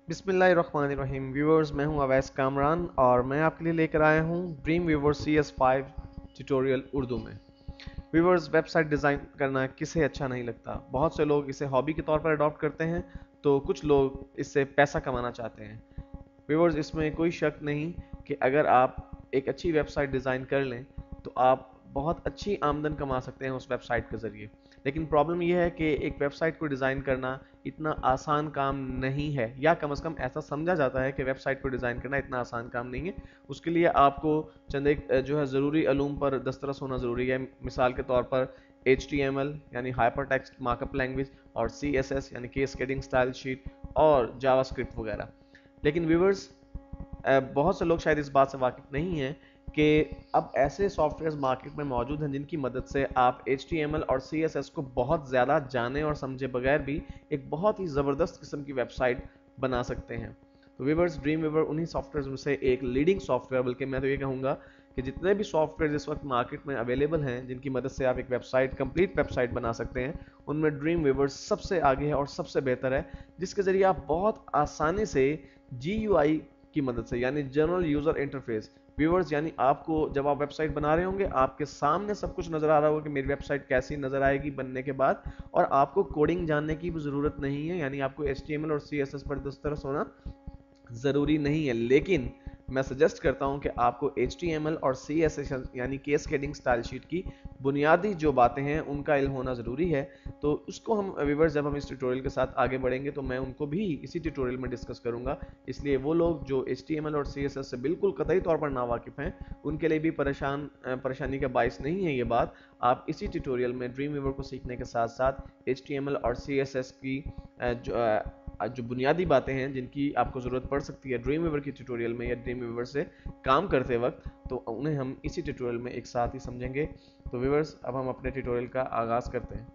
बिस्मिल्लाहिर्रहमानिर्रहीम व्यूअर्स, मैं हूं अवैस कामरान और मैं आपके लिए लेकर आया हूं dream viewer CS5 tutorial Urdu में। व्यूअर्स, वेबसाइट डिज़ाइन करना किसे अच्छा नहीं लगता। बहुत से लोग इसे हॉबी के तौर पर अडॉप्ट करते हैं, तो कुछ लोग इससे पैसा कमाना चाहते हैं। व्यूअर्स, इसमें कोई शक नहीं कि अगर आप एक अच्छी वेबसाइट डिज़ाइन कर लें तो आप बहुत अच्छी आमदन कमा सकते हैं उस वेबसाइट के ज़रिए। लेकिन प्रॉब्लम यह है कि एक वेबसाइट को डिज़ाइन करना इतना आसान काम नहीं है, या कम से कम ऐसा समझा जाता है कि वेबसाइट को डिज़ाइन करना इतना आसान काम नहीं है। उसके लिए आपको चंद एक जो है ज़रूरी अलूम पर दस्तरस होना ज़रूरी है। मिसाल के तौर पर HTML यानी हाइपर टेक्स्ट मार्कअप लैंग्वेज, और CSS यानी कैस्केडिंग स्टाइल शीट, और जावास्क्रिप्ट वगैरह। लेकिन व्यूवर्स, बहुत से लोग शायद इस बात से वाकिफ नहीं हैं कि अब ऐसे सॉफ्टवेयर मार्केट में मौजूद हैं जिनकी मदद से आप HTML और CSS को बहुत ज़्यादा जाने और समझे बगैर भी एक बहुत ही ज़बरदस्त किस्म की वेबसाइट बना सकते हैं। तो व्यूवर्स, ड्रीम व्यूवर उन्हीं सॉफ्टवेयर में से एक लीडिंग सॉफ्टवेयर, बल्कि मैं तो ये कहूँगा कि जितने भी सॉफ्टवेयर इस वक्त मार्केट में अवेलेबल हैं जिनकी मदद से आप एक वेबसाइट, कंप्लीट वेबसाइट बना सकते हैं, उनमें ड्रीम व्यूवर सबसे आगे है और सबसे बेहतर है, जिसके ज़रिए आप बहुत आसानी से GUI की मदद से, यानी जनरल यूजर इंटरफेस, व्यूअर्स, यानी आपको जब आप वेबसाइट बना रहे होंगे आपके सामने सब कुछ नजर आ रहा होगा कि मेरी वेबसाइट कैसी नजर आएगी बनने के बाद, और आपको कोडिंग जानने की भी जरूरत नहीं है, यानी आपको HTML और CSS पर दस्तरस होना ज़रूरी नहीं है। लेकिन मैं सजेस्ट करता हूं कि आपको HTML और CSS यानी कैस्केडिंग स्टाइल शीट की बुनियादी जो बातें हैं उनका इल्म होना ज़रूरी है। तो उसको हम व्यूअर्स, जब हम इस ट्यूटोरियल के साथ आगे बढ़ेंगे तो मैं उनको भी इसी ट्यूटोरियल में डिस्कस करूंगा। इसलिए वो लोग जो HTML और CSS से बिल्कुल कतई तौर पर नावाकिफ़ हैं, उनके लिए भी परेशानी का बायस नहीं है ये बात। आप इसी ट्यूटोरियल में ड्रीम व्यूवर को सीखने के साथ साथ HTML और CSS की जो बुनियादी बातें हैं जिनकी आपको ज़रूरत पड़ सकती है ड्रीम व्यूवर की ट्यूटोरियल में या ड्रीम व्यूवर से काम करते वक्त, तो उन्हें हम इसी ट्यूटोरियल में एक साथ ही समझेंगे। तो व्यूवर्स, अब हम अपने ट्यूटोरियल का आगाज़ करते हैं।